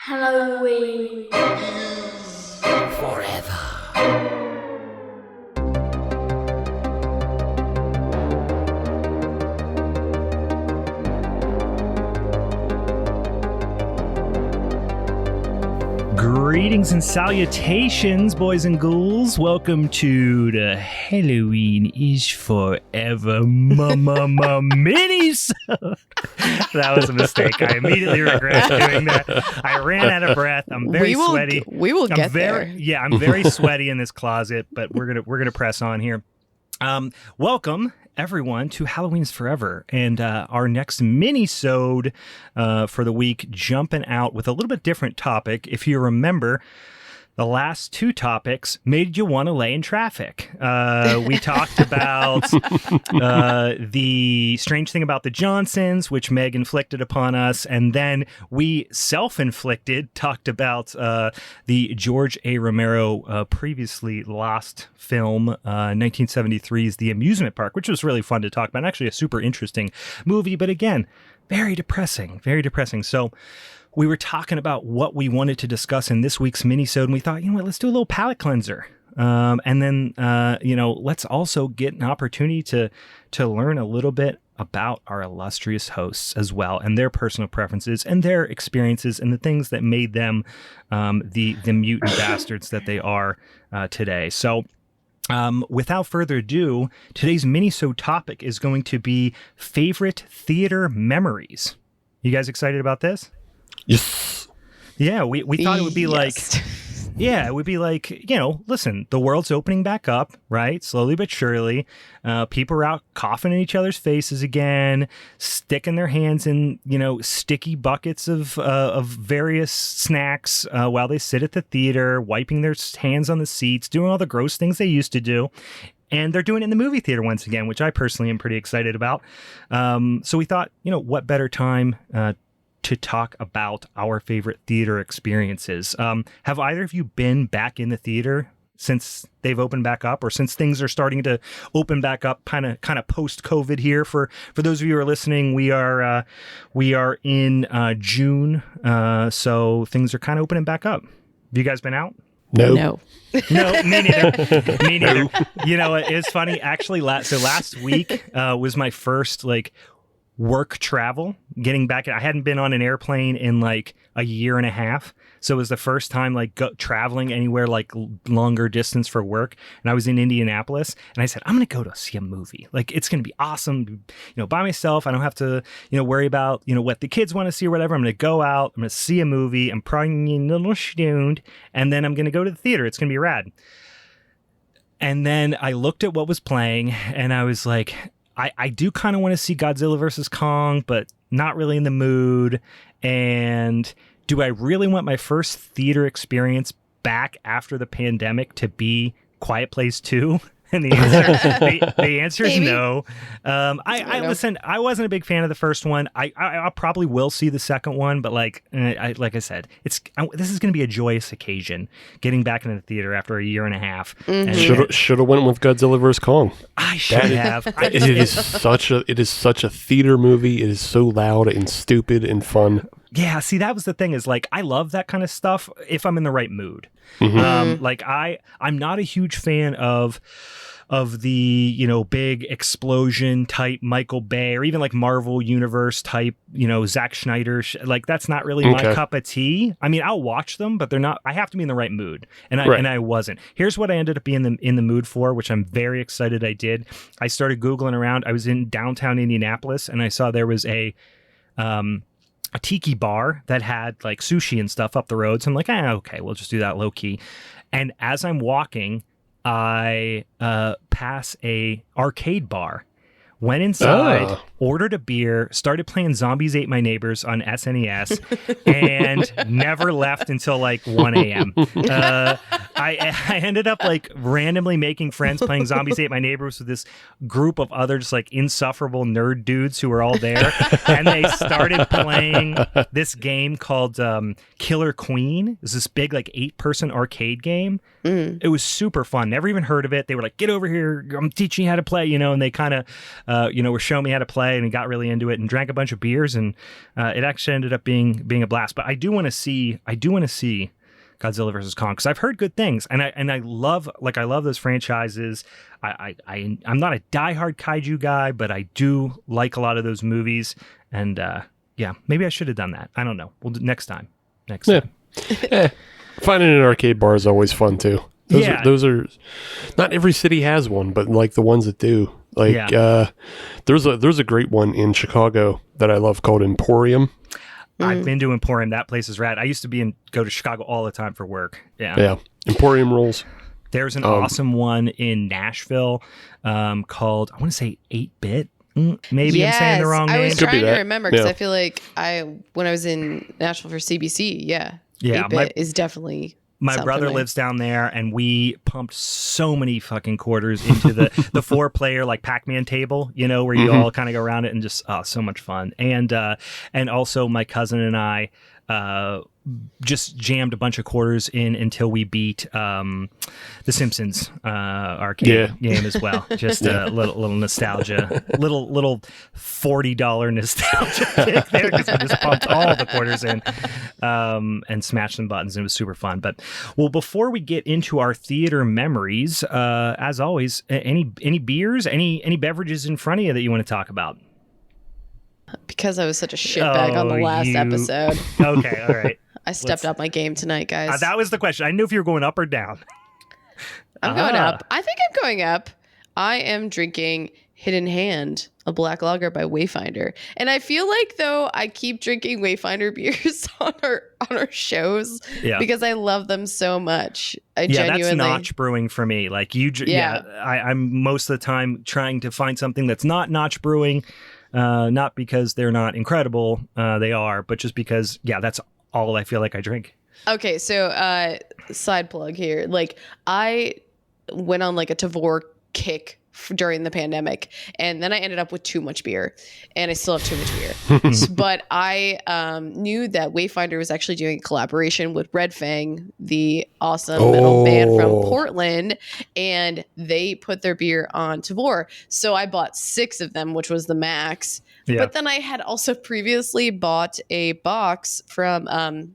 Halloween forever. Greetings and salutations, boys and ghouls. Welcome to the Halloween is Forever Minisode. That was a mistake. I immediately regret doing that. I ran out of breath. I'm very sweaty. We will get there. Yeah, I'm very sweaty in this closet, but we're gonna press on here. Welcome everyone to Halloween's Forever and our next mini-sode for the week, jumping out with a little bit different topic. If you remember, the last two topics made you want to lay in traffic. We talked about the strange thing about the Johnsons, which Meg inflicted upon us, and then we self-inflicted, talked about the George A. Romero previously lost film, 1973's The Amusement Park, which was really fun to talk about, and actually a super interesting movie, but again, very depressing, very depressing. So we were talking about what we wanted to discuss in this week's minisode, and we thought, you know what, let's do a little palate cleanser. And then, let's also get an opportunity to learn a little bit about our illustrious hosts as well, and their personal preferences and their experiences and the things that made them the mutant bastards that they are today. So without further ado, today's minisode topic is going to be favorite theater memories. You guys excited about this? Yes. Yeah, we thought it would be like, yeah, it would be like, you know, listen, the world's opening back up, right? Slowly but surely. People are out coughing in each other's faces again, sticking their hands in, you know, sticky buckets of various snacks while they sit at the theater, wiping their hands on the seats, doing all the gross things they used to do. And they're doing it in the movie theater once again, which I personally am pretty excited about. So we thought, you know, what better time to talk about our favorite theater experiences. Have either of you been back in the theater since they've opened back up, or since things are starting to open back up, kind of post-COVID here? For those of you who are listening, we are in June, so things are kind of opening back up. Have you guys been out? No. No, me neither. Me neither. You know, it's funny. Actually, last week was my first work travel, getting back. I hadn't been on an airplane in like a year and a half, so it was the first time traveling anywhere longer distance for work. And I was in Indianapolis, and I said, I'm gonna go to see a movie. It's gonna be awesome, you know, by myself. I don't have to, you know, worry about, you know, what the kids want to see or whatever. I'm gonna go out, I'm gonna see a movie, I'm probably a little stoned, and then I'm gonna go to the theater. It's gonna be rad. And then I looked at what was playing, and I was like, I do kind of want to see Godzilla vs. Kong, but not really in the mood. And do I really want my first theater experience back after the pandemic to be Quiet Place 2? And the answer is no. Listen, I wasn't a big fan of the first one. I probably will see the second one, but like I said, this is going to be a joyous occasion, getting back into the theater after a year and a half. Mm-hmm. Should have went with Godzilla vs. Kong. I should have. It is such a theater movie. It is so loud and stupid and fun. Yeah, see, that was the thing, is I love that kind of stuff if I'm in the right mood. Mm-hmm. I'm not a huge fan of the, you know, big explosion type Michael Bay, or even Marvel Universe type, you know, Zack Snyder. That's not really my cup of tea. I mean, I'll watch them, but they're not. I have to be in the right mood, and I wasn't. Here's what I ended up being in the mood for, which I'm very excited I did. I started Googling around. I was in downtown Indianapolis, and I saw there was a tiki bar that had sushi and stuff up the road. So I'm like, okay, we'll just do that low key. And as I'm walking, I pass a arcade bar, went inside, ordered a beer, started playing Zombies Ate My Neighbors on SNES, and never left until 1 a.m. I ended up like randomly making friends playing Zombies Ate My Neighbors with this group of other just like insufferable nerd dudes who were all there, and they started playing this game called Killer Queen. It was this big like 8-person arcade game. It was super fun. Never even heard of it. They were like, "Get over here! I'm teaching you how to play," you know. And they kind of, were showing me how to play, and got really into it, and drank a bunch of beers, and it actually ended up being a blast. But I do want to see Godzilla versus Kong because I've heard good things, and I love those franchises. I'm not a diehard kaiju guy, but I do like a lot of those movies, and maybe I should have done that. I don't know. We'll do next time. Time. Finding an arcade bar is always fun too. Those are not every city has one, but like the ones that do. Like there's a great one in Chicago that I love called Emporium. I've been to Emporium. That place is rad. I used to go to Chicago all the time for work. Yeah. Emporium rules. There's an awesome one in Nashville called, I want to say 8-Bit. Maybe I'm saying the wrong name. I was trying to remember because I feel like when I was in Nashville for CBC, 8-Bit is definitely my brother lives down there, and we pumped so many fucking quarters into the 4-player like Pac-Man table, where you all kind of go around it, and just so much fun. And also my cousin and I just jammed a bunch of quarters in until we beat the Simpsons arcade game as well. Just a little nostalgia, little $40 nostalgia kick there, because we just pumped all the quarters in and smashed some buttons. It was super fun. But before we get into our theater memories, as always, any beers, any beverages in front of you that you want to talk about? Because I was such a shitbag on the last episode. Okay, all right. I stepped up my game tonight, guys. That was the question. I knew if you were going up or down. I'm going up. I think I'm going up. I am drinking Hidden Hand, a black lager by Wayfinder. And I feel like, though, I keep drinking Wayfinder beers on our shows because I love them so much. Genuinely... that's Notch Brewing for me. Like I'm most of the time trying to find something that's not Notch Brewing. Not because they're not incredible, they are, but just because, that's all I feel like I drink. Okay, so side plug here. Like, I went on like a Tavour kick during the pandemic, and then I ended up with too much beer, and I still have too much beer. But I knew that Wayfinder was actually doing a collaboration with Red Fang, the awesome metal band from Portland, and they put their beer on Tavour. So I bought 6 of them, which was the max. Yeah. But then I had also previously bought a box from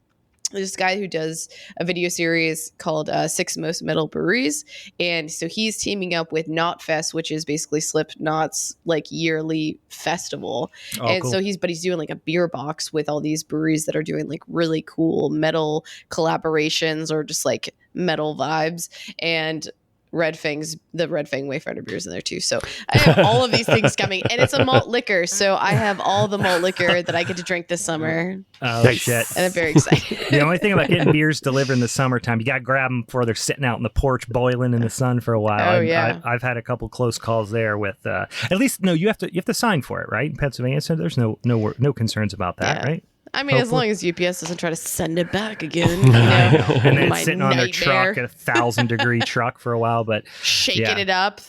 this guy who does a video series called 6 Most Metal Breweries. And so he's teaming up with Knotfest, which is basically Slipknot's like yearly festival. Cool. So he's doing like a beer box with all these breweries that are doing like really cool metal collaborations or just like metal vibes. And the Red Fang Wayfinder beers in there too. So I have all of these things coming, and it's a malt liquor. So I have all the malt liquor that I get to drink this summer. Oh, shit. And I'm very excited. The only thing about getting beers delivered in the summertime, you got to grab them before they're sitting out in the porch boiling in the sun for a while. I've had a couple close calls there with, at least, no, you have to sign for it, right? In Pennsylvania. So there's no concerns about that, right? I mean, as long as UPS doesn't try to send it back again. And then sitting on their truck, a 1,000-degree truck for a while, but shaking it up,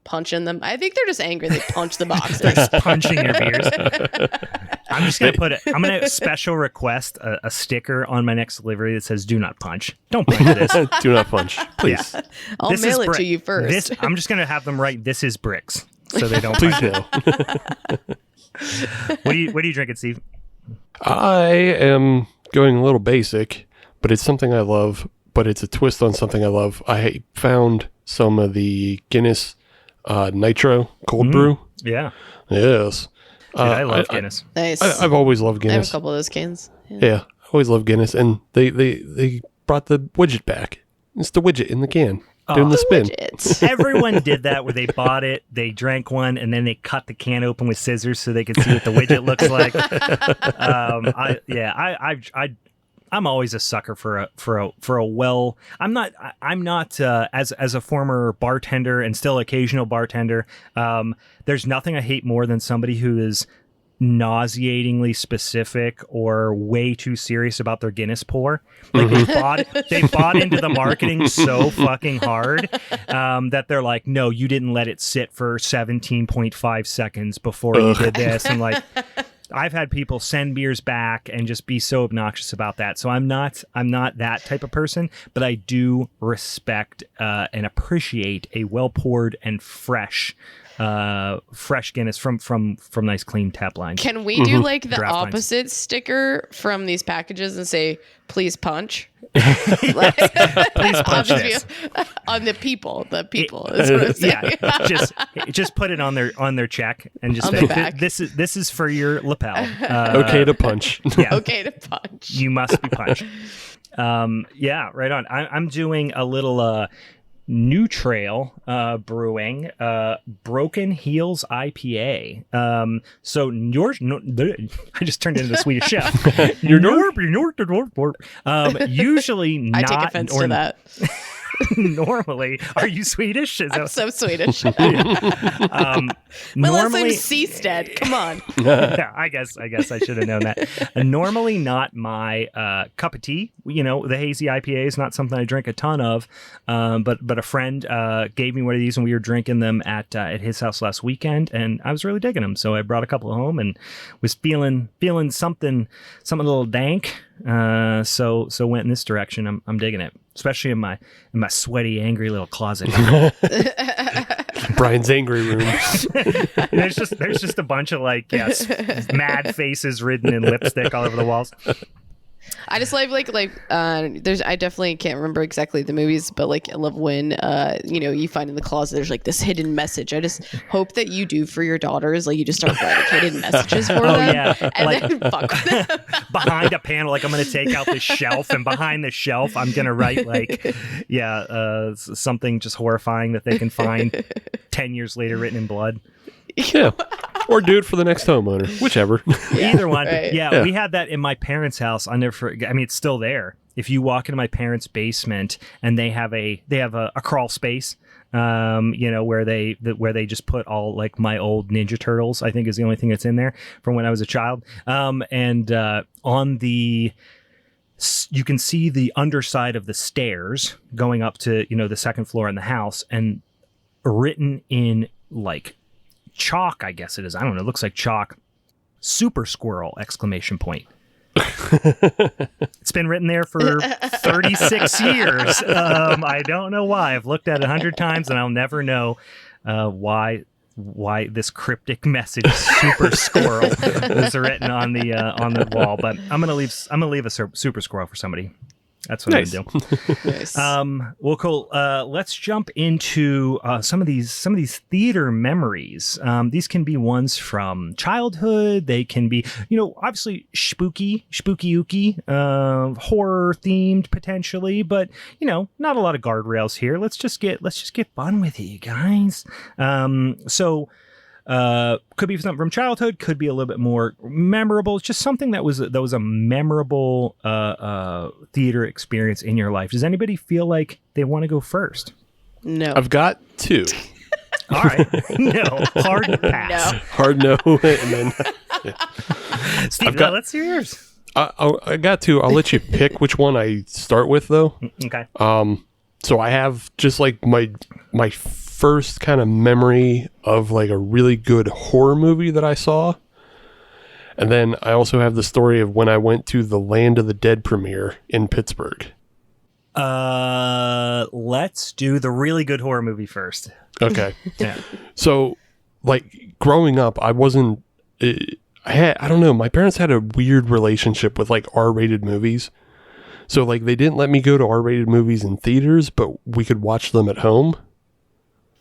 punching them. I think they're just angry they punch the boxes. Just punching your beers. I'm just I'm gonna special request a sticker on my next delivery that says "Do not punch." Don't punch this. Do not punch, please. Yeah. I'll mail it to you first. I'm just gonna have them write "This is bricks," so they don't. Please no. What are you drinking, Steve? I am going a little basic, but it's something I love, but it's a twist on something I love. I found some of the Guinness Nitro cold brew. Yeah. Yes. I love Guinness. Nice. I've always loved Guinness. I have a couple of those cans. Yeah, I always loved Guinness, and they brought the widget back. It's the widget in the can. Doing the spin. Everyone did that where they bought it, they drank one, and then they cut the can open with scissors so they could see what the widget looks like. I'm always a sucker for a well. I'm not as a former bartender and still occasional bartender. There's nothing I hate more than somebody who is nauseatingly specific or way too serious about their Guinness pour. Like they bought into the marketing so fucking hard that they're like, no, you didn't let it sit for 17.5 seconds before you did this. And like, I've had people send beers back and just be so obnoxious about that. So I'm not that type of person, but I do respect and appreciate a well poured and fresh Guinness from nice clean tap lines. Can we do like the Draft opposite sticker from these packages and say, please punch? Please punch this. On the people is what I'm saying. Yeah, just put it on their check and just say, this is for your lapel. Okay to punch. Yeah. Okay to punch. You must be punched. Yeah, right on. I'm doing a little New Trail Brewing Broken Heels IPA. So I just turned into the Swedish chef. Usually not. I take offense to that. Normally, are you Swedish? I'm so Swedish. Normally, Unless I'm Seastead. Come on. Yeah, I guess I should have known that. Normally not my cup of tea. You know, the hazy IPA is not something I drink a ton of. But a friend gave me one of these, and we were drinking them at his house last weekend, and I was really digging them. So I brought a couple home and was feeling something a little dank. So went in this direction. I'm digging it, especially in my sweaty, angry little closet. Brian's angry room. there's just a bunch of mad faces written in lipstick all over the walls. I just love there's I definitely can't remember exactly the movies, but like I love when you find in the closet there's like this hidden message. I just hope that you do for your daughters, like you just start writing hidden messages for them, and then fuck with them. Behind a panel, like I'm gonna take out the shelf, and behind the shelf I'm gonna write something just horrifying that they can find 10 years later written in blood. Yeah. Or do it for the next homeowner, whichever. Either one. Right. Yeah, we had that in my parents' house. I'll never forget. I mean, it's still there. If you walk into my parents' basement and they have a crawl space, where they just put all like my old Ninja Turtles, I think is the only thing that's in there from when I was a child. On the you can see the underside of the stairs going up to the second floor in the house, and written in like chalk, I guess it is. I don't know. It looks like chalk. Super squirrel! ! It's been written there for 36 years. I don't know why. I've looked at it 100 times, and I'll never know why this cryptic message, super squirrel, is written on the wall. But I'm gonna leave a super squirrel for somebody. That's what nice. I'm gonna do. Nice. Well, cool. Let's jump into some of these theater memories. These can be ones from childhood. They can be, obviously spooky, horror themed potentially, but not a lot of guardrails here. Let's just get fun with it, you guys. Could be something from childhood, could be a little bit more memorable. It's just something that was a memorable theater experience in your life. Does anybody feel like they want to go first? No. I've got two. All right. No. Hard pass. No. Hard no. And then Steve, let's hear yours. I got two. I'll let you pick which one I start with, though. Okay. So I have just like my first kind of memory of like a really good horror movie that I saw. And then I also have the story of when I went to the Land of the Dead premiere in Pittsburgh. Let's do the really good horror movie first. Okay. Yeah. So like growing up, I don't know, my parents had a weird relationship with like R-rated movies. So like they didn't let me go to R-rated movies in theaters, but we could watch them at home.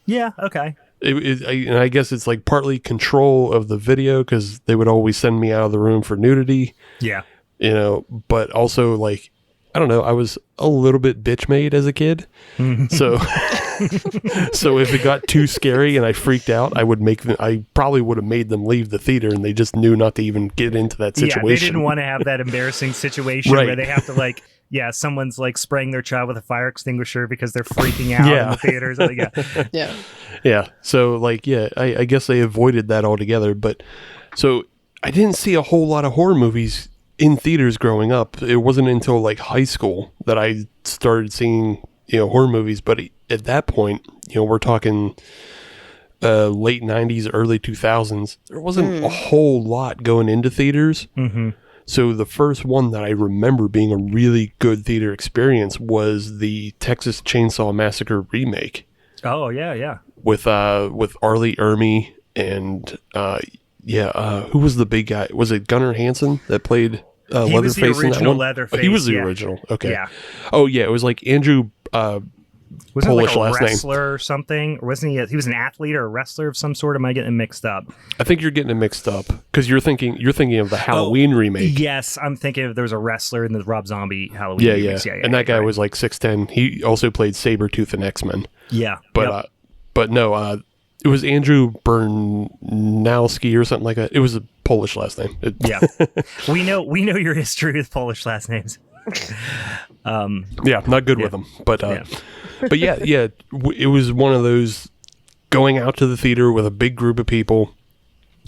Yeah, okay. And I guess it's like partly control of the video because they would always send me out of the room for nudity. Yeah. But also like, I don't know, I was a little bit bitch made as a kid. So if it got too scary and I freaked out, I probably would have made them leave the theater, and they just knew not to even get into that situation. Yeah, they didn't want to have that embarrassing situation Right. where they have to someone's like spraying their child with a fire extinguisher because they're freaking out in the theaters. Yeah. Yeah. So I guess they avoided that altogether. But so I didn't see a whole lot of horror movies in theaters growing up. It wasn't until like high school that I started seeing, horror movies. But at that point, we're talking late 90s, early 2000s. There wasn't a whole lot going into theaters. Mm-hmm. So the first one that I remember being a really good theater experience was the Texas Chainsaw Massacre remake. Oh, yeah. With Arlie Ermy and who was the big guy? Was it Gunnar Hansen that played Leatherface in that one? Leatherface, he was the original. Okay. Yeah. Oh yeah, it was like Andrew. Wasn't Polish it like a last name. wrestler or something? Or wasn't he? He was an athlete or a wrestler of some sort. Am I getting them mixed up? I think you're getting it mixed up because you're thinking of the Halloween remake. Yes, I'm thinking there was a wrestler in the Rob Zombie Halloween. Yeah. And that guy was like 6'10". He also played Sabretooth in X-Men. Yeah, but no, it was Andrew Bernowski or something like that. It was a Polish last name. Yeah, we know your history with Polish last names. Not good with them, but it was one of those going out to the theater with a big group of people,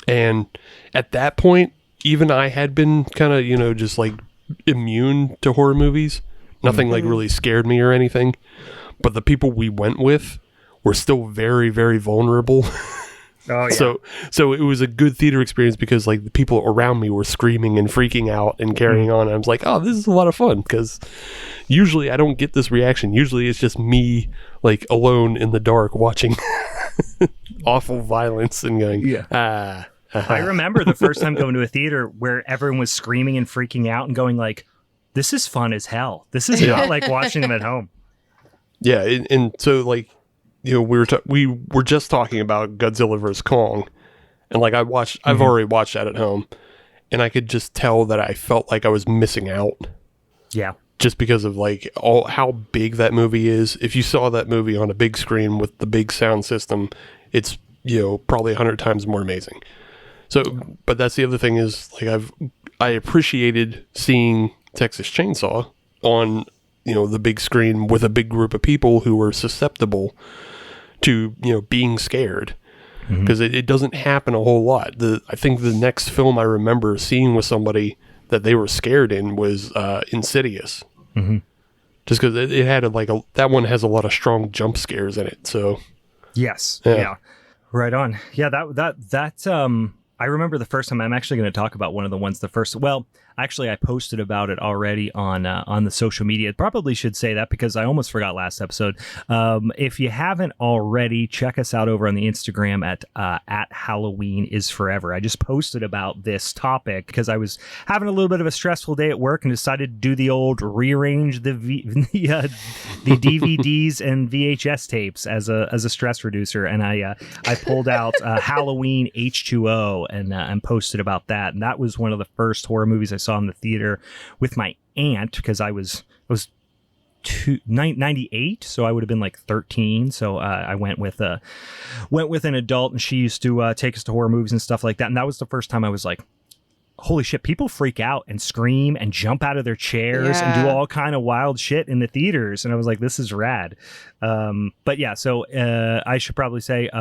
and at that point, even I had been kind of just like immune to horror movies. Nothing like really scared me or anything, but the people we went with were still very, very vulnerable. Oh, yeah. So it was a good theater experience because like the people around me were screaming and freaking out and carrying on. I was like, oh, this is a lot of fun because usually I don't get this reaction. Usually it's just me like alone in the dark watching awful violence and going, I remember the first time going to a theater where everyone was screaming and freaking out and going like, this is fun as hell. This is not like watching them at home. Yeah. And so like, we were just talking about Godzilla vs. Kong, and like I've already watched that at home, and I could just tell that I felt like I was missing out. Yeah. Just because of like how big that movie is. If you saw that movie on a big screen with the big sound system, it's probably 100 times more amazing. So, but that's the other thing is like I appreciated seeing Texas Chainsaw on the big screen with a big group of people who were susceptible to being scared, because it doesn't happen a whole lot. I think the next film I remember seeing with somebody that they were scared in was Insidious, just because it had that one has a lot of strong jump scares in it. So yes, yeah. Right on. Yeah, that I remember the first time. I'm actually going to talk about one of the ones. Actually, I posted about it already on the social media. Probably should say that because I almost forgot last episode. If you haven't already, check us out over on the Instagram at Halloween is Forever. I just posted about this topic because I was having a little bit of a stressful day at work and decided to do the old rearrange the DVDs and VHS tapes as a stress reducer, and I pulled out Halloween H2O and posted about that. And that was one of the first horror movies I saw in the theater with my aunt because I was 98, so I would have been like 13. So I went with an adult, and she used to take us to horror movies and stuff like that. And that was the first time I was like, holy shit, people freak out and scream and jump out of their chairs and do all kind of wild shit in the theaters. And I was like, this is rad. But yeah, so I should probably say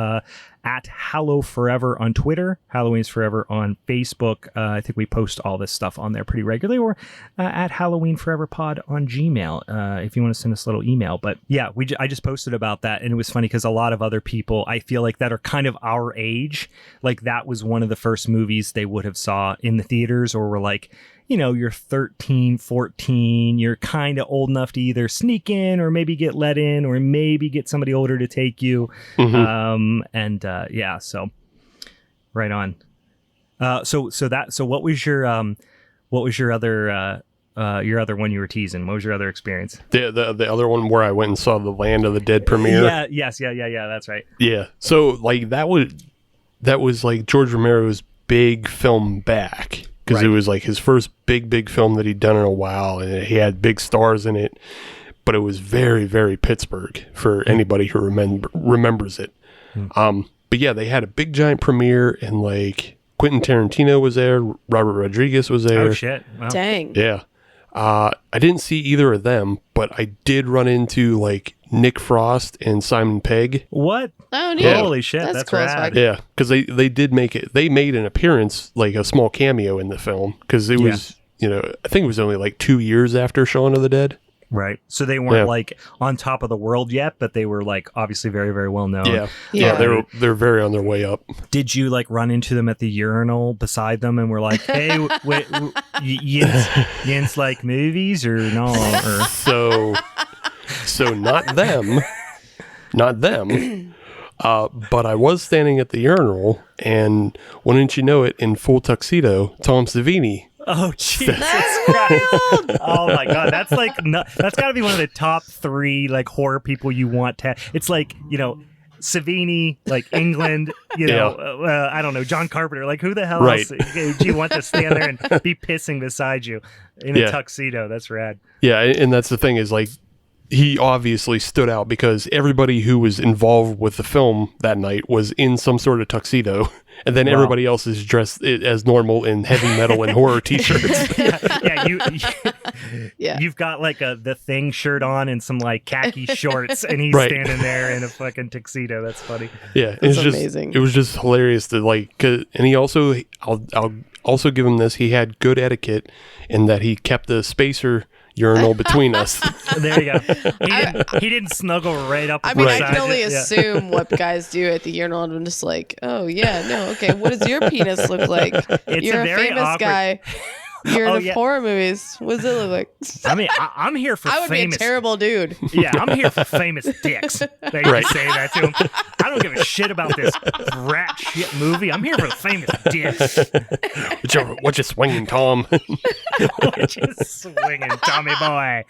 at Hallow Forever on Twitter, Halloween's Forever on Facebook. I think we post all this stuff on there pretty regularly, or at Halloween Forever Pod on Gmail if you want to send us a little email. But yeah, I just posted about that, and it was funny because a lot of other people, I feel like, that are kind of our age, like that was one of the first movies they would have saw in the theaters, or were like, you're 13, 14, you're kind of old enough to either sneak in or maybe get let in or maybe get somebody older to take you. So right on. So what was your other one you were teasing? What was your other experience? The other one where I went and saw the Land of the Dead premiere. Yeah, that's right. Yeah. So like that was like George Romero's big film back. Because it was like his first big film that he'd done in a while, and he had big stars in it, but it was very, very Pittsburgh for anybody who remembers it. But yeah, they had a big giant premiere, and like Quentin Tarantino was there, Robert Rodriguez was there. Oh shit! Wow. Dang. Yeah. I didn't see either of them, but I did run into like Nick Frost and Simon Pegg. What? Oh, neat. Yeah. Holy shit, that's cool as rad. fuck. Yeah, because they did make it. They made an appearance, like a small cameo in the film, because it was, I think it was only like 2 years after Shaun of the Dead. Right. So they weren't like on top of the world yet, but they were like obviously very, very well known. Yeah. They're very on their way up. Did you like run into them at the urinal beside them and were like, "Hey, Yin's like movies or no?" Or So not them, but I was standing at the urinal, and wouldn't you know it, in full tuxedo, Tom Savini. Oh, Jesus. That's wild. Oh my God. That's like, that's got to be one of the top 3 like horror people you want to have. It's like, Savini, like England, I don't know, John Carpenter. Like, who the hell else do you want to stand there and be pissing beside you in a tuxedo? That's rad. Yeah, and that's the thing is, like, he obviously stood out because everybody who was involved with the film that night was in some sort of tuxedo, and then everybody else is dressed as normal in heavy metal and horror t-shirts. You've got like the Thing shirt on and some like khaki shorts, and he's standing there in a fucking tuxedo. That's funny. Yeah, it's just amazing. It was just hilarious to like, and he also, I'll also give him this. He had good etiquette in that he kept the spacer urinal between us. There you go. He didn't snuggle right up. I mean, I can only assume what guys do at the urinal, and I'm just like, oh yeah, no, okay. What does your penis look like? You're a famous awkward guy. You're in horror movies. What does it look like? I mean, I'm here for I would famous. be a terrible dude. Yeah, I'm here for famous dicks. They can say that to him. I don't give a shit about this rat shit movie. I'm here for the famous dicks. What you swinging, Tom? What you swinging, Tommy boy?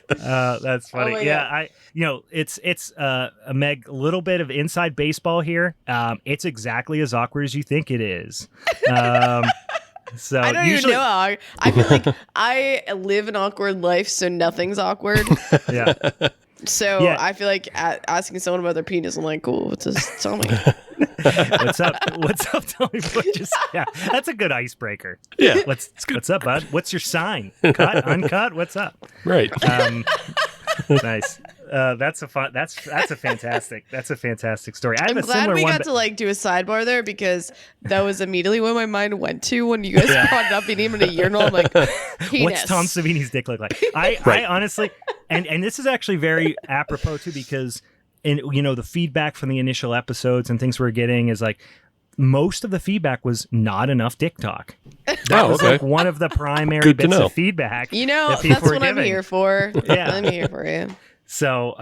That's funny. It's Meg, a little bit of inside baseball here. It's exactly as awkward as you think it is. So I don't even know how. I feel like I live an awkward life, so nothing's awkward. Yeah. So I feel like asking someone about their penis, I'm like, cool, what's this? Tell me. What's up? What's up, Tommy? That's a good icebreaker. Yeah. What's up, bud? What's your sign? Cut, uncut? What's up? Right. Nice. That's a fantastic story. I'm glad we got to like do a sidebar there, because that was immediately what my mind went to when you guys brought it up, being in a urinal. I'm like, penis. What's Tom Savini's dick look like? I honestly, and this is actually very apropos too, because the feedback from the initial episodes and things we're getting is like, most of the feedback was not enough dick talk. That was like one of the primary bits of feedback. That's what I'm here for. Yeah, I'm here for you. So,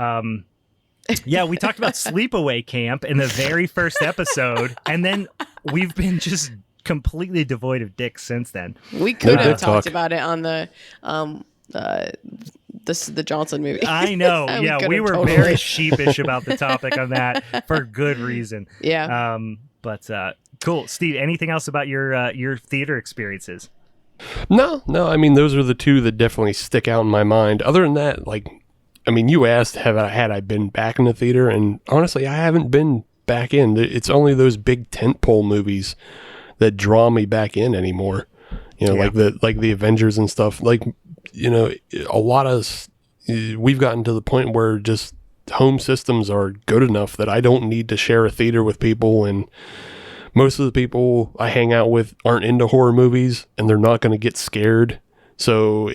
we talked about sleepaway camp in the very first episode, and then we've been just completely devoid of dick since then. We could have talked about it on the Johnson movie. I know. We were very sheepish about the topic on that for good reason. Yeah. But cool, Steve. Anything else about your theater experiences? No. I mean, those are the two that definitely stick out in my mind. Other than that, like, I mean, you asked, had I been back in the theater? And honestly, I haven't been back in. It's only those big tentpole movies that draw me back in anymore. Like the Avengers and stuff. Like, a lot of we've gotten to the point where just home systems are good enough that I don't need to share a theater with people, and most of the people I hang out with aren't into horror movies, and they're not going to get scared. So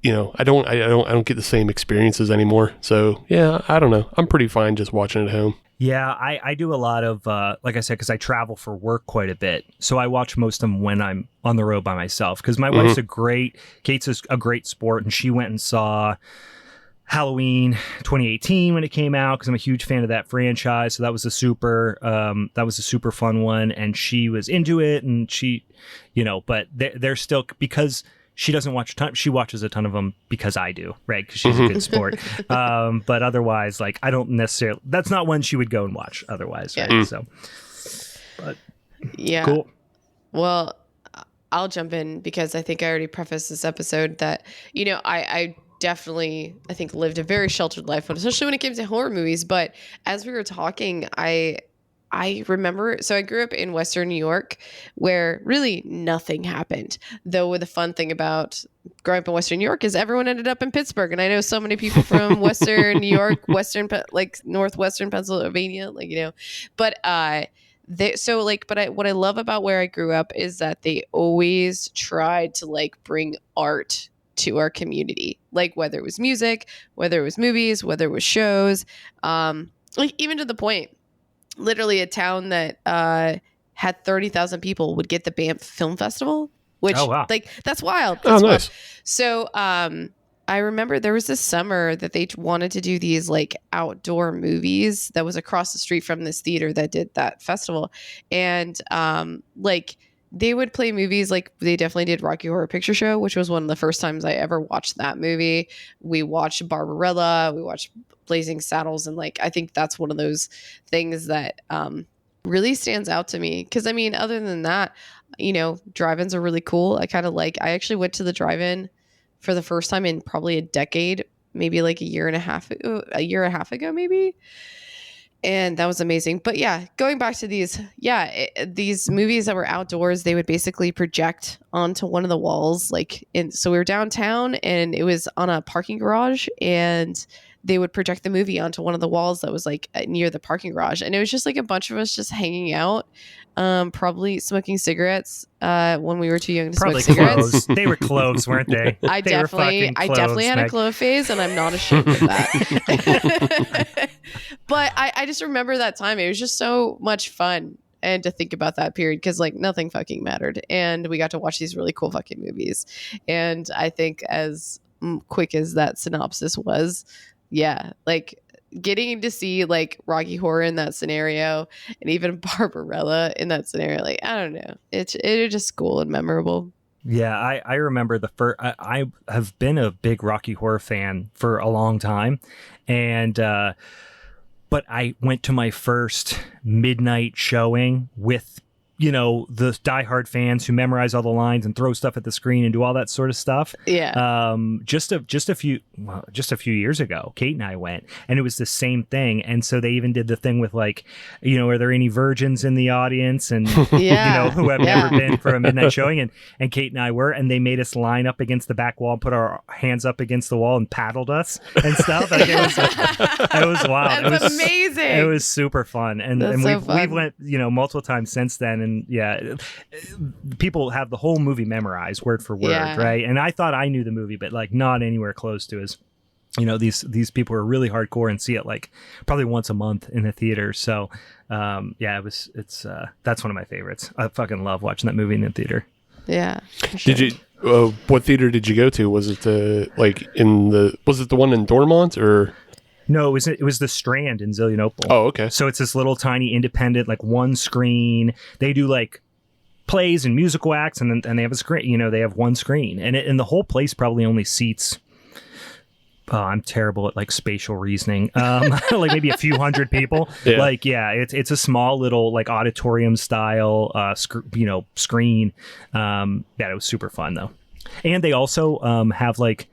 I don't get the same experiences anymore. So yeah, I don't know. I'm pretty fine just watching at home. Yeah, I do a lot of, like I said, because I travel for work quite a bit. So I watch most of them when I'm on the road by myself, because my wife's Kate's a great sport, and she went and saw Halloween 2018 when it came out, because I'm a huge fan of that franchise. So that was a super fun one, and she was into it, and she, but they're still, because she doesn't watch a ton. She watches a ton of them because I do, right? Because she's a good sport. But otherwise, like, I don't necessarily. That's not one she would go and watch otherwise, right? Yeah. So, but yeah, cool. Well, I'll jump in because I think I already prefaced this episode that I definitely, I think, lived a very sheltered life, especially when it came to horror movies. But as we were talking, I I remember, so I grew up in Western New York where really nothing happened. Though the fun thing about growing up in Western New York is everyone ended up in Pittsburgh. And I know so many people from Western New York, like Northwestern Pennsylvania, like, but, what I love about where I grew up is that they always tried to like bring art to our community, like whether it was music, whether it was movies, whether it was shows, like even to the point, literally a town that had 30,000 people would get the Banff Film Festival, which like that's wild. That's nice. wild. So I remember there was this summer that they wanted to do these like outdoor movies that was across the street from this theater that did that festival. And like they would play movies, like they definitely did Rocky Horror Picture Show, which was one of the first times I ever watched that movie. We watched Barbarella, we watched Blazing Saddles, and like I think that's one of those things that really stands out to me. Because I mean, other than that, drive-ins are really cool. I actually went to the drive-in for the first time in probably a decade, maybe like a year and a half ago, maybe. And that was amazing. But yeah, going back to these movies that were outdoors, they would basically project onto one of the walls. So we were downtown and it was on a parking garage, and they would project the movie onto one of the walls that was like near the parking garage. And it was just like a bunch of us just hanging out, probably smoking cigarettes when we were too young to smoke cigarettes. Cloves. They were cloves, weren't they? I definitely had a clove phase, and I'm not ashamed of that. But I just remember that time. It was just so much fun. And to think about that period, because like nothing fucking mattered. And we got to watch these really cool fucking movies. And I think as quick as that synopsis was, yeah, like getting to see like Rocky Horror in that scenario and even Barbarella in that scenario, like, I don't know. It was just cool and memorable. Yeah, I remember the first. I have been a big Rocky Horror fan for a long time. And, but I went to my first midnight showing with, the diehard fans who memorize all the lines and throw stuff at the screen and do all that sort of stuff. Yeah. Just a few years ago, Kate and I went, and it was the same thing. And so they even did the thing with like, are there any virgins in the audience? And who have never been for a midnight showing? And Kate and I were, and they made us line up against the back wall, put our hands up against the wall, and paddled us and stuff. Like it was wild. That's amazing. It was super fun, and we've went multiple times since then. And yeah, people have the whole movie memorized word for word, right? And I thought I knew the movie, but like not anywhere close to as, these people are really hardcore and see it like probably once a month in the theater. So it's that's one of my favorites. I fucking love watching that movie in the theater. Yeah. Sure. Did you? What theater did you go to? Was it was it the one in Dormont or? No, it was the Strand in Zillionople. Oh, okay. So it's this little tiny independent, like one screen. They do like plays and musical acts, and they have a screen. They have one screen, and the whole place probably only seats. I'm terrible at like spatial reasoning. Like maybe a few hundred people. Yeah. Like it's a small little like auditorium style screen. It was super fun though, and they also have like.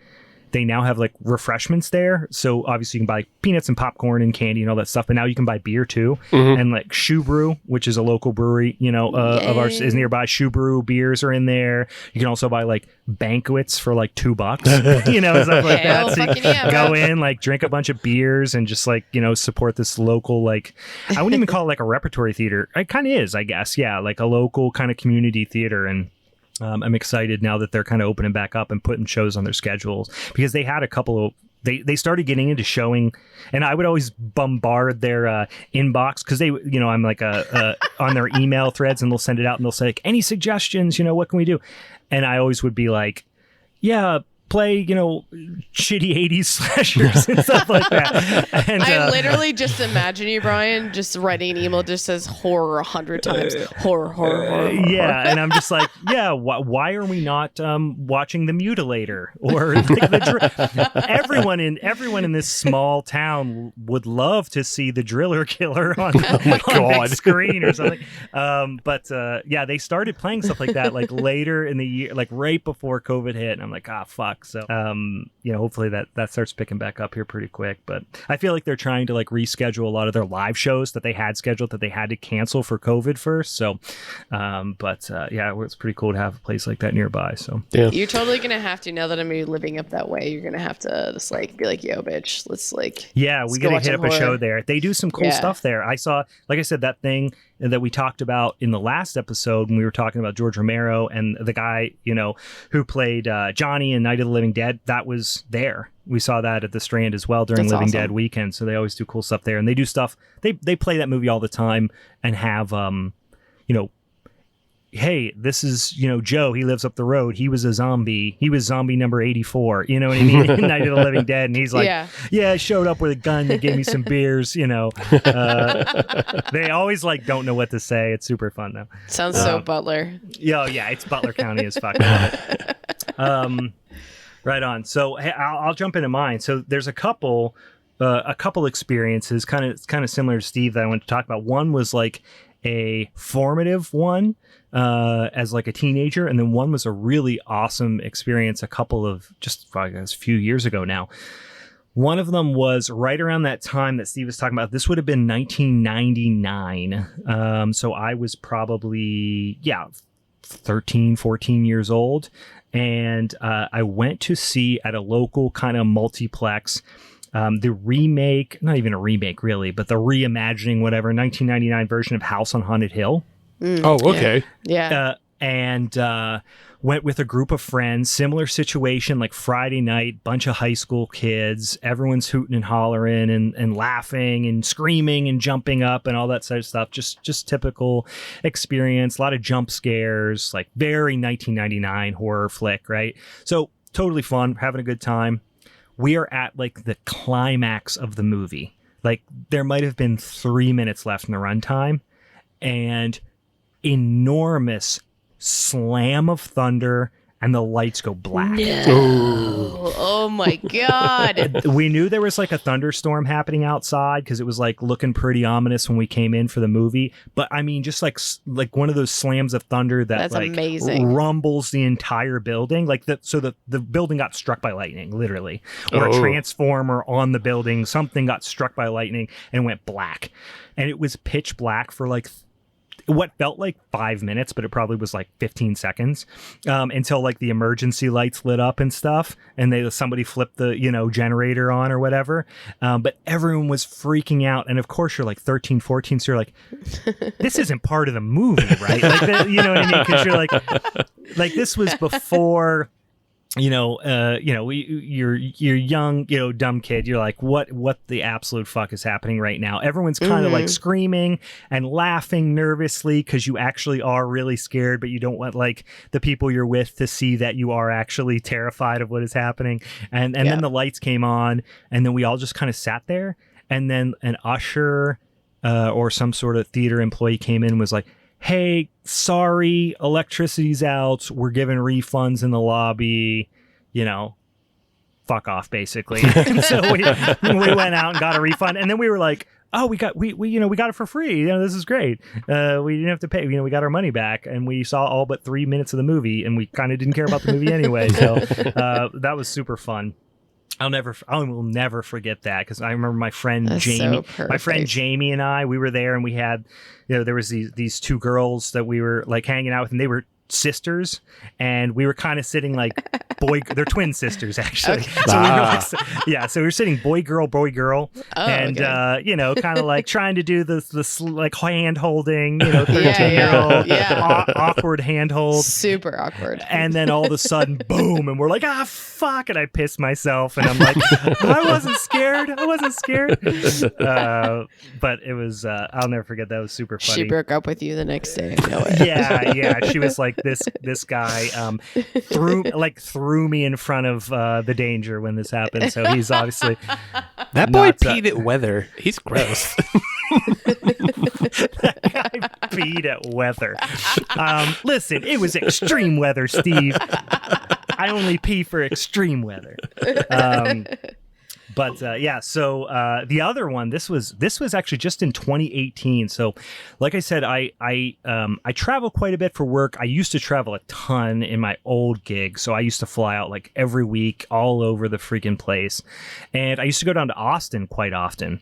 They now have like refreshments there. So obviously you can buy peanuts and popcorn and candy and all that stuff. But now you can buy beer too. Mm-hmm. And like Shoe Brew, which is a local brewery, of ours is nearby. Shoe Brew beers are in there. You can also buy like banquets for like $2, stuff like that. So go in, like drink a bunch of beers and just like, support this local, like, I wouldn't even call it like a repertory theater. It kind of is, I guess. Yeah. Like a local kind of community theater. And I'm excited now that they're kind of opening back up and putting shows on their schedules, because they had a couple of they started getting into showing, and I would always bombard their inbox because they I'm like on their email threads, and they'll send it out and they'll say like, any suggestions, what can we do? And I always would be like, yeah, play, shitty 80s slashers and stuff like that. And I literally just imagine you, Brian, just writing an email just says horror 100 times. Horror. Yeah, and I'm just like, yeah, why are we not watching The Mutilator? Or like everyone in this small town would love to see the Driller Killer on big screen or something. But they started playing stuff like that like later in the year, like right before COVID hit. And I'm like, fuck. sucks. So, hopefully that starts picking back up here pretty quick. But I feel like they're trying to like reschedule a lot of their live shows that they had scheduled that they had to cancel for COVID first. So, it's pretty cool to have a place like that nearby. So yeah, you're totally gonna have to, now that I'm living up that way, you're gonna have to just like be like, yo, bitch, let's like, we gotta hit up a show there. They do some cool stuff there. I saw, like I said, that thing that we talked about in the last episode when we were talking about George Romero and the guy, who played Johnny in Night of the Living Dead. That was there. We saw that at the Strand as well during Living Dead weekend. So they always do cool stuff there, and they do stuff. They play that movie all the time and have, hey, this is, Joe, he lives up the road. He was a zombie. He was zombie number 84. You know what I mean? Night of the Living Dead. And he's like, yeah, I showed up with a gun. They gave me some beers, They always like don't know what to say. It's super fun though. Sounds so Butler. Yeah, it's Butler County as fuck. Right on. So hey, I'll jump into mine. So there's a couple experiences kind of similar to Steve that I want to talk about. One was like a formative one as like a teenager, and then one was a really awesome experience a few years ago now. One of them was right around that time that Steve was talking about. This would have been 1999. So I was probably 13, 14 years old, and I went to see at a local kind of multiplex the remake, not even a remake really, but the reimagining, whatever, 1999 version of House on Haunted Hill. Oh, okay. Yeah. And went with a group of friends, similar situation, like Friday night, bunch of high school kids, everyone's hooting and hollering and laughing and screaming and jumping up and all that sort of stuff. Just typical experience, a lot of jump scares, like very 1999 horror flick, right? So totally fun, having a good time. We are at like the climax of the movie. Like there might have been 3 minutes left in the runtime, and enormous slam of thunder, and the lights go black. No. Oh my God. We knew there was like a thunderstorm happening outside because it was like looking pretty ominous when we came in for the movie. But I mean, just like one of those slams of thunder that's like amazing. Rumbles the entire building. Like the building got struck by lightning, literally, or a transformer on the building. Something got struck by lightning and went black, and it was pitch black for like what felt like 5 minutes, but it probably was like 15 seconds until like the emergency lights lit up and stuff, and somebody flipped the generator on or whatever. But everyone was freaking out, and of course you're like 13, 14, so you're like, this isn't part of the movie, right? Like you know what I mean? Because you're like this was before. You're young, dumb kid. You're like, what the absolute fuck is happening right now? Everyone's kind of like screaming and laughing nervously because you actually are really scared, but you don't want like the people you're with to see that you are actually terrified of what is happening. And then the lights came on, and then we all just kind of sat there, and then an usher or some sort of theater employee came in and was like, hey, sorry, electricity's out. We're giving refunds in the lobby. Fuck off, basically. And so we went out and got a refund, and then we were like, oh, we got it for free. This is great. We didn't have to pay. We got our money back, and we saw all but 3 minutes of the movie, and we kind of didn't care about the movie anyway. So that was super fun. I will never forget that, because I remember my friend Jamie and I, we were there, and we had, there was these two girls that we were like hanging out with, and they were sisters, and we were kind of sitting like they're twin sisters actually. Okay. So we were so we were sitting boy girl, and kind of like trying to do this like hand holding, 13-year-old awkward hand hold, super awkward. And then all of a sudden, boom, and we're like, fuck, and I pissed myself, and I'm like, I wasn't scared. But it was I'll never forget. That was super funny. She broke up with you the next day. I know it. Yeah. She was like, this guy threw me in front of the danger when this happened. So he's obviously that boy peed at weather. He's gross. That guy peed at weather. Listen, it was extreme weather, Steve. I only pee for extreme weather. But yeah, so the other one, this was actually just in 2018. So, like I said, I travel quite a bit for work. I used to travel a ton in my old gig, so I used to fly out like every week, all over the freaking place, and I used to go down to Austin quite often.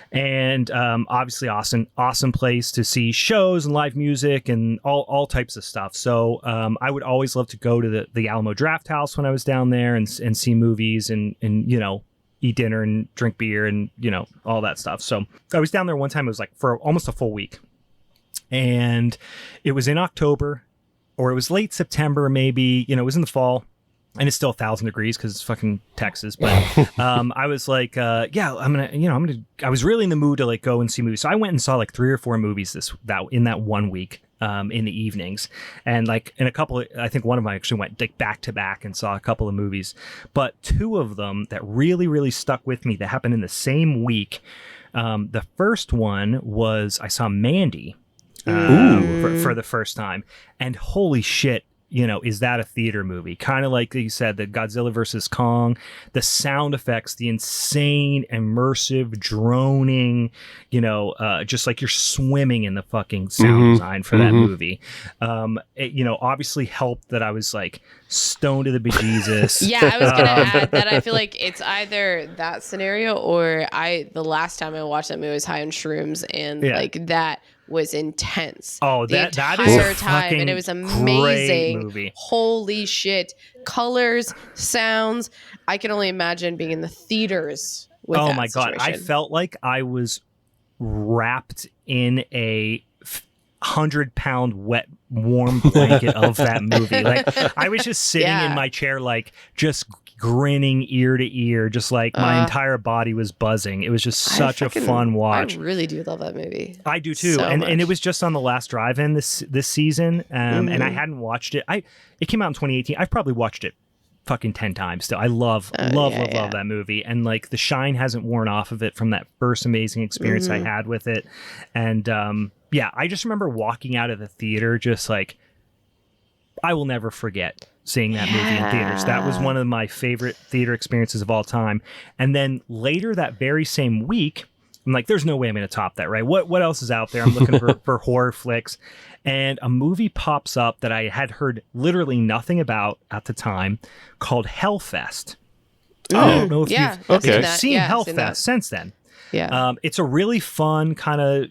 And obviously, Austin, awesome place to see shows and live music and all types of stuff. So I would always love to go to the Alamo Draft House when I was down there and see movies and eat dinner and drink beer and all that stuff. So I was down there one time. It was like for almost a full week, and it was in October, or it was late September, maybe. It was in the fall. And it's still 1,000 degrees because it's fucking Texas. But I was like, yeah, I was really in the mood to like go and see movies. So I went and saw like 3 or 4 movies in that 1 week in the evenings. And like in a couple of, I think one of them I actually went like back to back and saw a couple of movies. But 2 of them that really, really stuck with me that happened in the same week. The first one was I saw Mandy for the first time. And holy shit. Is that a theater movie? Kind of like you said, the Godzilla versus Kong, the sound effects, the insane, immersive, droning, just like you're swimming in the fucking sound design for that movie. It, obviously helped that I was like stoned to the bejesus. Yeah, I was going to add that I feel like it's either that scenario or the last time I watched that movie was high on shrooms, and like that was intense. Oh, the that entire is time, and it was amazing. Movie. Holy shit! Colors, sounds. I can only imagine being in the theaters with that my god! situation. I felt like I was wrapped in a 100-pound wet warm blanket of that movie. Like I was just sitting in my chair, like just grinning ear to ear, just like my entire body was buzzing. It was just such a fun watch. I really do love that movie. I do too. So and much. it was just on the last drive-in this season. And I hadn't watched it. It came out in 2018. I've probably watched it fucking 10 times still. I love that movie. And like the shine hasn't worn off of it from that first amazing experience I had with it. And I just remember walking out of the theater just like, I will never forget seeing that movie in theaters. That was one of my favorite theater experiences of all time. And then later that very same week, I'm like, there's no way I'm going to top that, right? What else is out there? I'm looking for horror flicks. And a movie pops up that I had heard literally nothing about at the time called Hellfest. I don't know if you've seen Hellfest since then. Yeah. It's a really fun kind of,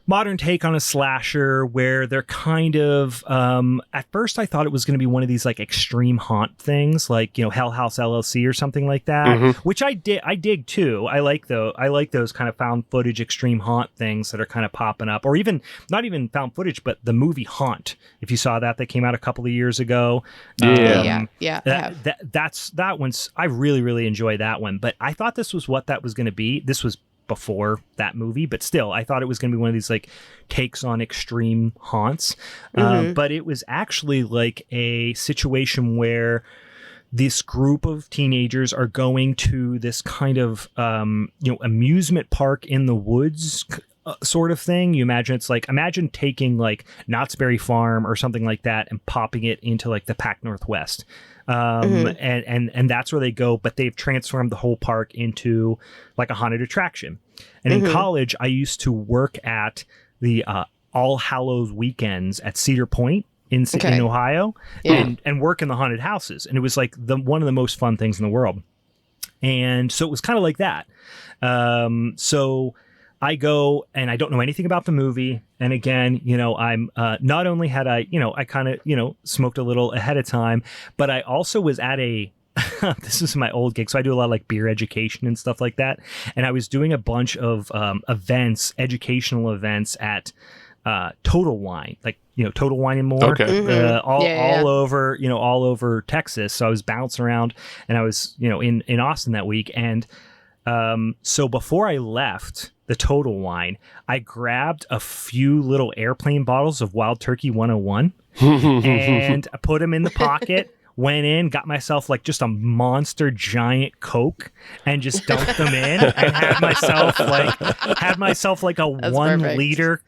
modern take on a slasher where they're kind of at first I thought it was going to be one of these like extreme haunt things like Hell House LLC or something like that, which I dig too. I like those kind of found footage extreme haunt things that are kind of popping up, or even not even found footage but the movie Haunt, if you saw that came out a couple of years ago. That one's I really enjoy that one, but I thought this was what that was going to be. This was before that movie, but still I thought it was going to be one of these like takes on extreme haunts, but it was actually like a situation where this group of teenagers are going to this kind of amusement park in the woods sort of thing. Imagine taking like Knott's Berry Farm or something like that and popping it into like the Pac Northwest. And that's where they go, but they've transformed the whole park into like a haunted attraction. And in college, I used to work at the All Hallows weekends at Cedar Point in Ohio, and work in the haunted houses. And it was like one of the most fun things in the world. And so it was kind of like that. So I go and I don't know anything about the movie. And again, I'm not only had I kind of, smoked a little ahead of time, but I also was at this is my old gig. So I do a lot of like beer education and stuff like that. And I was doing a bunch of educational events at Total Wine, like, Total Wine and More, all over Texas. So I was bouncing around and I was, in Austin that week. And so before I left the Total Wine, I grabbed a few little airplane bottles of Wild Turkey 101 and I put them in the pocket, went in, got myself like just a monster giant Coke and just dumped them in and had myself like a That's 1 perfect. liter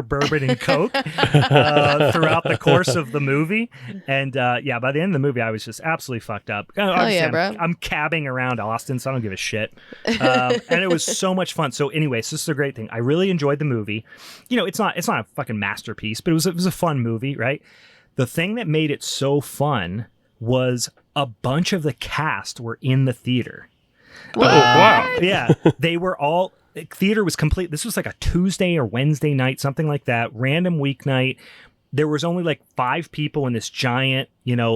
bourbon and Coke throughout the course of the movie. And by the end of the movie, I was just absolutely fucked up. Yeah, bro. I'm cabbing around Austin, so I don't give a shit. And it was so much fun. So anyways, this is a great thing. I really enjoyed the movie. It's not a fucking masterpiece, but it was a fun movie, right? The thing that made it so fun was a bunch of the cast were in the theater. Oh, wow. Yeah, they were all. Theater was complete. This was like a Tuesday or Wednesday night, something like that, random weeknight. There was only like 5 people in this giant,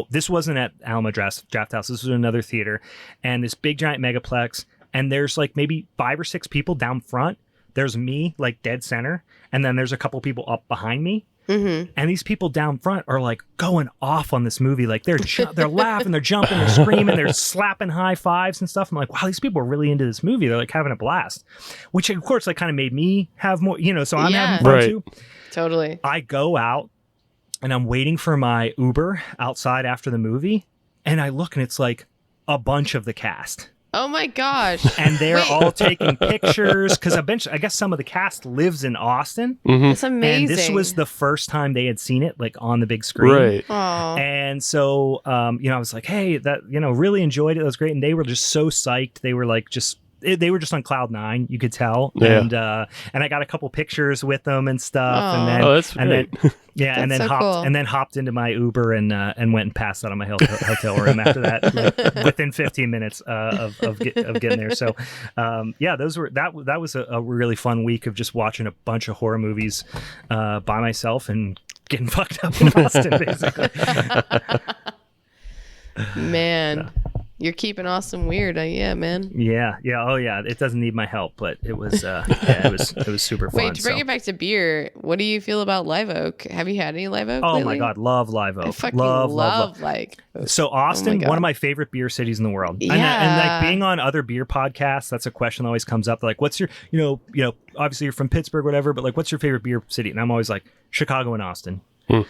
this wasn't at Alamo Draft House. This was another theater, and this big giant megaplex. And there's like maybe 5 or 6 people down front. There's me, like dead center, and then there's a couple people up behind me. Mm-hmm. And these people down front are like going off on this movie. Like they're laughing, they're jumping, they're screaming, they're slapping high fives and stuff. I'm like, wow, these people are really into this movie. They're like having a blast, which of course like kind of made me have more, so I'm having fun too. Totally. I go out and I'm waiting for my Uber outside after the movie. And I look and it's like a bunch of the cast. Oh my gosh. And they're all taking pictures because I guess some of the cast lives in Austin. Mm-hmm. That's amazing. And this was the first time they had seen it like on the big screen. Right. Aw. And so, I was like, hey, that, really enjoyed it. That was great. And they were just so psyched. They were like, they were just on cloud 9, you could tell. Yeah. And I got a couple pictures with them and stuff. Aw. And then, that's great. and then so hopped cool. and then hopped into my Uber and went and passed out on my hotel room after that, like, within 15 minutes of getting there. So, that was a really fun week of just watching a bunch of horror movies by myself and getting fucked up in Austin, basically. Man, you're keeping Austin weird. Yeah, man. Yeah. Oh, yeah. It doesn't need my help, but it was, it was super fun. Wait, to bring it back to beer, what do you feel about Live Oak? Have you had any Live Oak Oh lately? my God, love Live Oak. I fucking love. like. So Austin, God. one of my favorite beer cities in the world. Yeah. And like being on other beer podcasts, that's a question that always comes up. They're like, what's your, obviously you're from Pittsburgh, whatever, but like, what's your favorite beer city? And I'm always like, Chicago and Austin.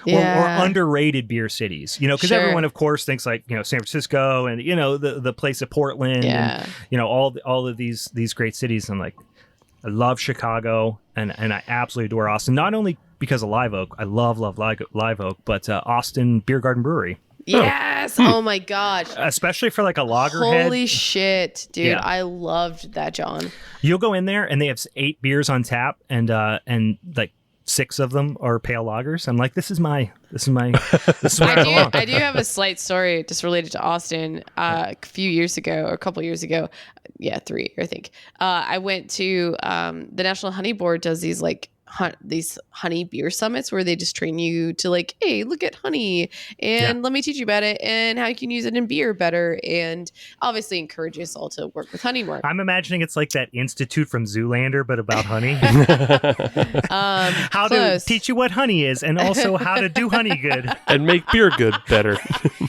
Yeah. Or underrated beer cities, because Sure. everyone, of course, thinks like, San Francisco and, the place of Portland Yeah. and, all of these great cities. I'm like, I love Chicago and I absolutely adore Austin, not only because of Live Oak. I love Live Oak, but Austin Beer Garden Brewery. Yes. Oh my gosh. Especially for like a lagerhead. Holy shit, dude. Yeah. I loved that, John. You'll go in there and they have 8 beers on tap and like 6 of them are pale lagers. I'm like, this is where I belong. I do have a slight story just related to Austin. A couple years ago, 3, I think. I went to the National Honey Board does these like these honey beer summits where they just train you to like, hey, look at honey and let me teach you about it and how you can use it in beer better, and obviously encourage us all to work with honey more. I'm imagining it's like that institute from Zoolander, but about honey. How Close. to teach you what honey is and also how to do honey good. And make beer good better.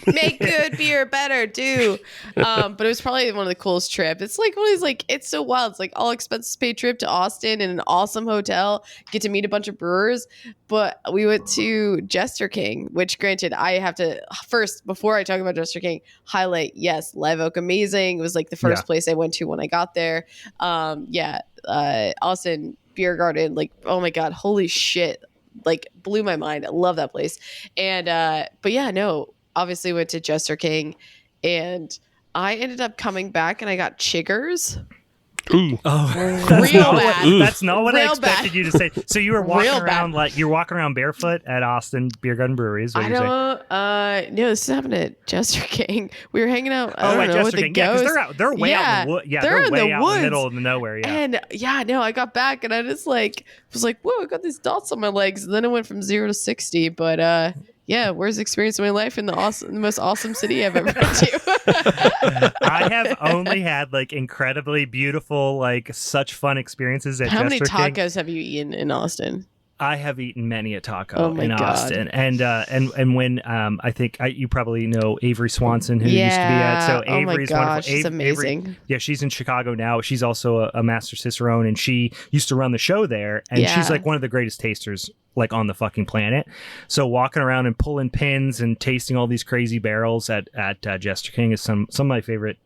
Make good beer better, do. But it was probably one of the coolest trips. It's like one of these like, it's so wild. It's like all expenses paid trip to Austin in an awesome hotel. Get to meet a bunch of brewers. But we went to Jester King, which granted, I have to first, before I talk about Jester King, highlight, yes, Live Oak amazing. It was like the first place I went to when I got there. Austin Beer Garden, like, oh my God, holy shit. Like blew my mind. I love that place. And but yeah, no, obviously went to Jester King and I ended up coming back and I got chiggers. Ooh. Oh, that's not what I expected you to say. So you were walking around barefoot at Austin Beer Garden Brewery. Is what you're saying? No, this happened at Jester King. We were hanging out. I don't know, Jester with the King. ghosts. Yeah, because they're way out in the woods. Yeah, they're way out in the middle of the nowhere. Yeah. And I got back and I just like was like, whoa, I got these dots on my legs. And then it went from 0 to 60. But worst experience of my life in the most awesome city I've ever been to. I have only had like incredibly beautiful, like such fun experiences at How Jester many King. tacos have you eaten in Austin? I have eaten many a taco in God. Austin, and when I think you probably know Avery Swanson, who used to be at. So Avery's wonderful. She's amazing. Avery, she's in Chicago now. She's also a master cicerone, and she used to run the show there. And she's like one of the greatest tasters like on the fucking planet. So walking around and pulling pins and tasting all these crazy barrels at Jester King is some of my favorite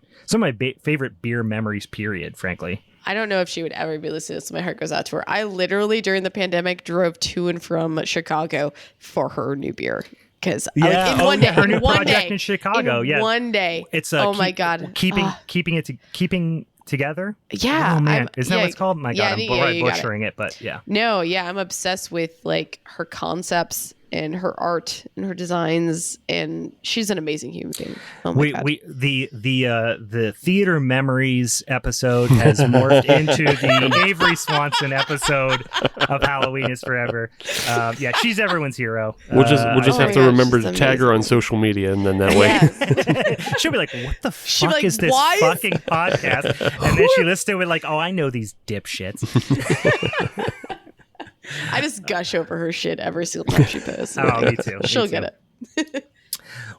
favorite beer memories, period, frankly. I don't know if she would ever be listening to this. My heart goes out to her. I literally, during the pandemic, drove to and from Chicago for her new beer. Because in one day, her new one project day, in Chicago, one day. It's my God, keeping together. Yeah, oh man, isn't that what it's called? My God, I'm butchering it, but yeah. No, yeah, I'm obsessed with like her concepts and her art and her designs, and she's an amazing human being. Oh my God. The theater memories episode has morphed into the Avery Swanson episode of Halloween is Forever. Yeah, she's everyone's hero. We'll just have to remember to tag her on social media, and then that way she'll be like, "What the fuck is this fucking podcast?" And then she listens to it like, "Oh, I know these dipshits." I just gush over her shit every single time she posts. Oh, me too. She'll get it.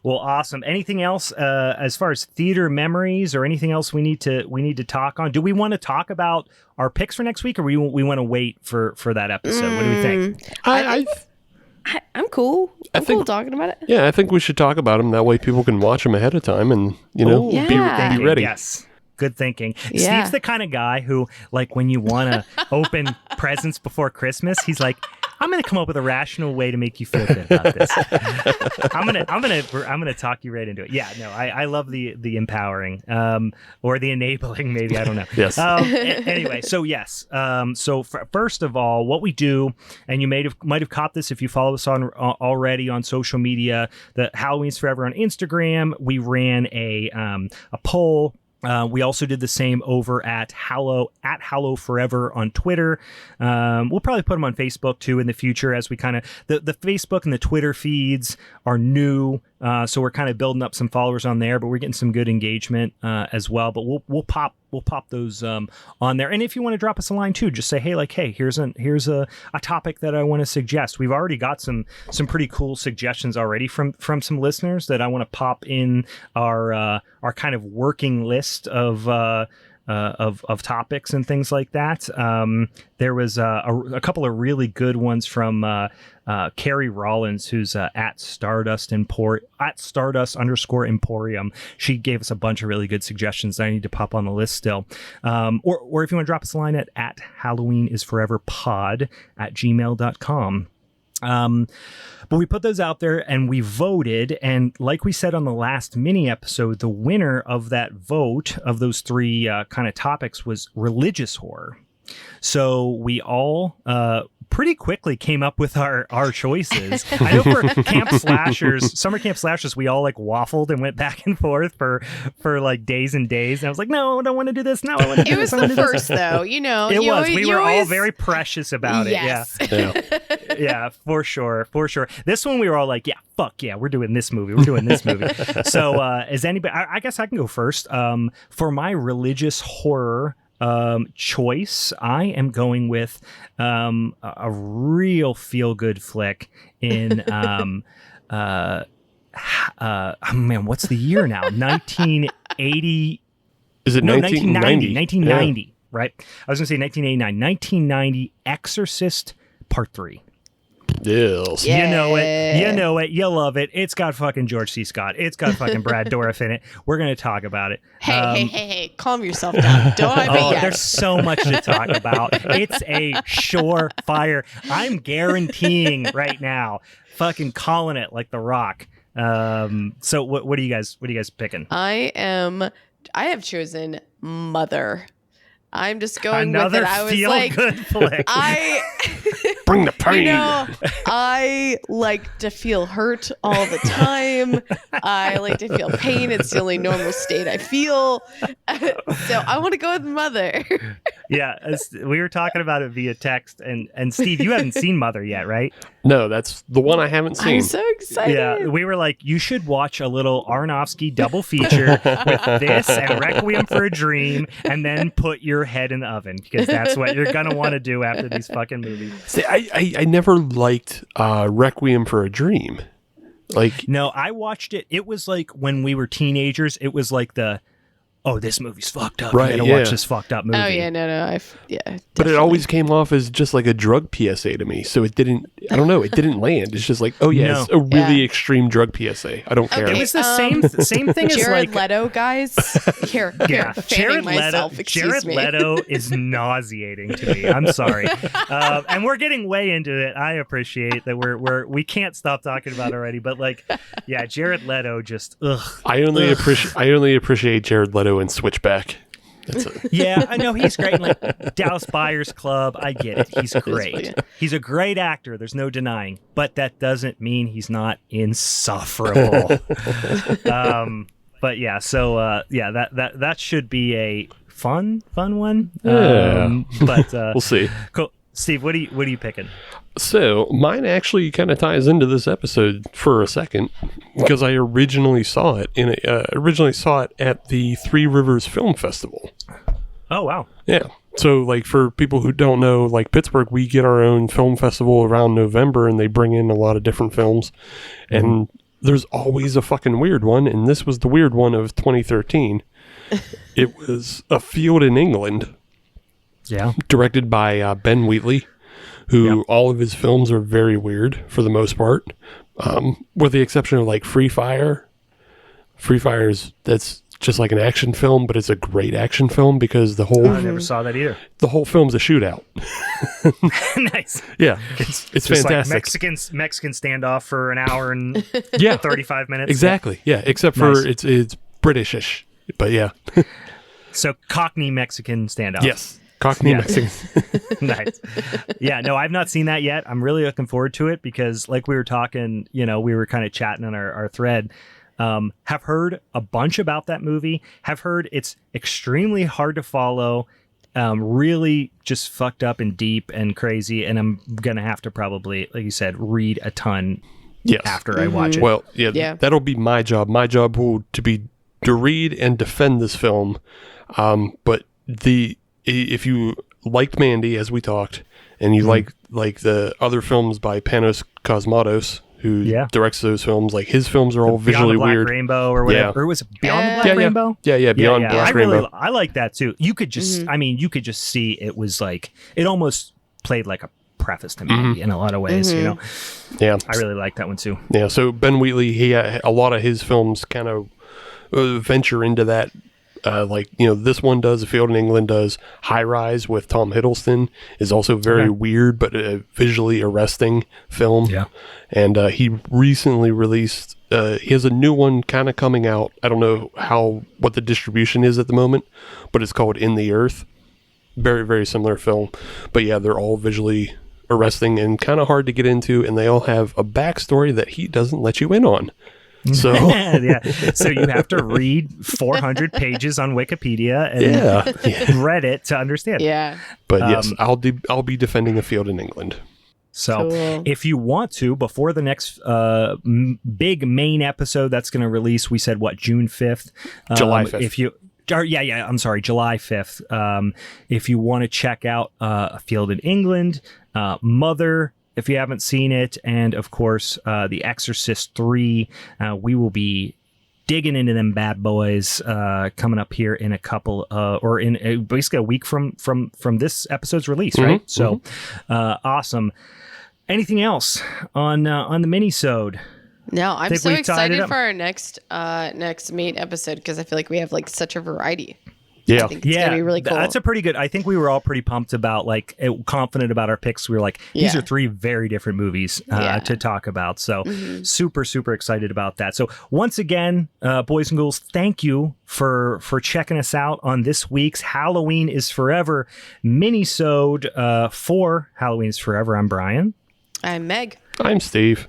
Well, awesome. Anything else as far as theater memories or anything else we need to talk on? Do we want to talk about our picks for next week, or we want to wait for that episode? What do we think? I'm cool. I'm cool talking about it. Yeah, I think we should talk about them. That way people can watch them ahead of time and, be ready. Yes. Good thinking. Yeah. Steve's the kind of guy who, like, when you want to open presents before Christmas, he's like, I'm going to come up with a rational way to make you feel good about this. I'm gonna talk you right into it. Yeah, no, I love the empowering, or the enabling, maybe, I don't know. Yes. Anyway, so yes. First of all, what we do, and you might have caught this if you follow us on already on social media, the Halloween's Forever on Instagram. We ran a poll. We also did the same over at Hallow Forever on Twitter. We'll probably put them on Facebook too in the future, as we kind of the Facebook and the Twitter feeds are new, so we're kind of building up some followers on there, but we're getting some good engagement as well. But we'll pop those on there. And if you want to drop us a line too, just say, hey, here's a topic that I want to suggest. We've already got some pretty cool suggestions already from some listeners that I want to pop in our kind of working list of topics and things like that. There was a couple of really good ones from Carrie Rollins, who's at Stardust_Emporium. She gave us a bunch of really good suggestions that I need to pop on the list still. Or if you want to drop us a line at HalloweenIsForeverPod@gmail.com. But we put those out there and we voted, and like we said on the last mini episode, the winner of that vote of those three kind of topics was religious horror. So we all pretty quickly came up with our choices. I know for summer camp slashers, we all like waffled and went back and forth for like days and days. And I was like, no, I don't want to do this. No, I want to do this. It was the first though, It was. We were all very precious about it. Yes. Yeah. Yeah, for sure. This one we were all like, yeah, fuck yeah, we're doing this movie. So is anybody, I guess I can go first. For my religious horror choice, I am going with a real feel-good flick in man, what's the year now? 1980. Is it 1990? 1990, yeah. Right? I was going to say 1989. 1990, Exorcist Part 3. Yes. You know it. You love it. It's got fucking George C. Scott. It's got fucking Brad Dourif in it. We're going to talk about it. Hey, calm yourself down. Don't I bet yet. There's so much to talk about. It's a surefire. I'm guaranteeing right now, fucking calling it like The Rock. So what are you guys picking? I have chosen Mother. I'm just going Another with it. I was like, good flick. Bring the pain. I like to feel hurt all the time. I like to feel pain. It's the only normal state I feel. So I want to go with Mother. Yeah, we were talking about it via text, and Steve, you haven't seen Mother yet, right? No, that's the one I haven't seen. I'm so excited. Yeah, we were like, you should watch a little Aronofsky double feature with this and Requiem for a Dream, and then put your head in the oven, because that's what you're gonna want to do after these fucking movies. See, I never liked Requiem for a Dream. Like, no, I watched it. It was like when we were teenagers. It was like the oh, this movie's fucked up. Right, You gotta watch this fucked up movie. Oh yeah, no, But it definitely. always came off as just like a drug PSA to me. So it didn't, I don't know, it didn't land. It's just like, oh yeah, No. it's a really Yeah. extreme drug PSA. I don't care. It Okay. was the same thing as Jared like Leto, guys. Here, fanning myself. Excuse Jared me. Leto is nauseating to me. I'm sorry, and we're getting way into it. I appreciate that we can't stop talking about it already. But like, yeah, Jared Leto just ugh. I only appreciate Jared Leto in Switchback. That's it. Yeah, I know he's great. Like Dallas Buyers Club, I get it. He's great. He's a great actor. There's no denying. But that doesn't mean he's not insufferable. But yeah, so that should be a fun one. Yeah. But We'll see. cool. Steve, what are you picking? So mine actually kind of ties into this episode for a second because I originally saw it at the Three Rivers Film Festival. Oh wow. Yeah. So like for people who don't know, like Pittsburgh, we get our own film festival around November and they bring in a lot of different films. And there's always a fucking weird one. And this was the weird one of 2013. It was A Field in England. Yeah. Directed by Ben Wheatley, who all of his films are very weird for the most part, with the exception of like Free Fire. Free Fire that's just like an action film, but it's a great action film because the whole I never saw that either. the whole film's a shootout. Nice. Yeah, it's Just fantastic. like Mexican standoff for an hour and Yeah, 35 minutes. exactly. Yeah, except for Nice. it's Britishish, but yeah, So Cockney Mexican standoff. yes, Cockney Yeah. Mexican. Nice. Yeah, no, I've not seen that yet. I'm really looking forward to it because like we were talking, we were kind of chatting on our thread. Have heard a bunch about that movie. Have heard it's extremely hard to follow. Really just fucked up and deep and crazy. And I'm going to have to probably, like you said, read a ton Yes. after I watch it. Well, yeah, that'll be my job. My job will be to read and defend this film. But if you liked Mandy, as we talked, and you like the other films by Panos Cosmatos, who directs those films, like his films are all Beyond visually the Black weird. Rainbow or whatever. Yeah. Or was it Beyond the Black Rainbow? Yeah, Beyond Black Rainbow. I like that too. You could just, you could just see it was like, it almost played like a preface to Mandy in a lot of ways, Yeah. I really like that one too. Yeah, so Ben Wheatley, a lot of his films kind of venture into that. This one does, A Field in England does. High Rise with Tom Hiddleston is also very weird, but a visually arresting film. Yeah. And he recently released, he has a new one kind of coming out. I don't know what the distribution is at the moment, but it's called In the Earth. Very, very similar film. But yeah, they're all visually arresting and kind of hard to get into, and they all have a backstory that he doesn't let you in on. So so you have to read 400 pages on Wikipedia and Reddit to understand. Yeah. But yes, I'll be defending A Field in England. So Cool. if you want to, before the next big main episode that's going to release, we said June 5th, July 5th. If you I'm sorry, July 5th. If you want to check out A Field in England, Mother, if you haven't seen it, and of course, The Exorcist 3, we will be digging into them bad boys coming up here in a couple, or in basically a week from this episode's release, right? So, awesome. Anything else on the Minisode? No, I'm Think so we tied it excited up? for our next meat episode because I feel like we have like such a variety. Yeah. I think it's gonna be really cool. That's a pretty good. I think we were all pretty pumped about, confident about our picks. We were like, these are three very different movies to talk about. So super, super excited about that. So once again, boys and girls, thank you for checking us out on this week's Halloween is Forever Minisode for Halloween is Forever. I'm Brian. I'm Meg. I'm Steve.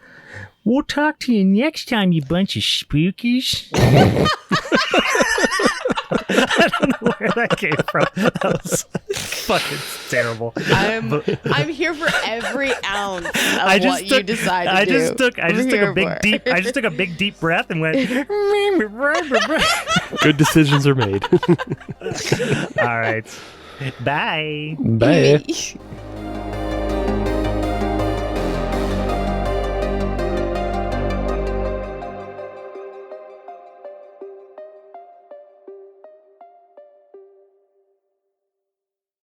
We'll talk to you next time, you bunch of spookies. I don't know where that came from. That was fucking terrible. I'm here for every ounce of what you decide to do. I just took a big deep breath and went. Good decisions are made. All right. Bye. Bye.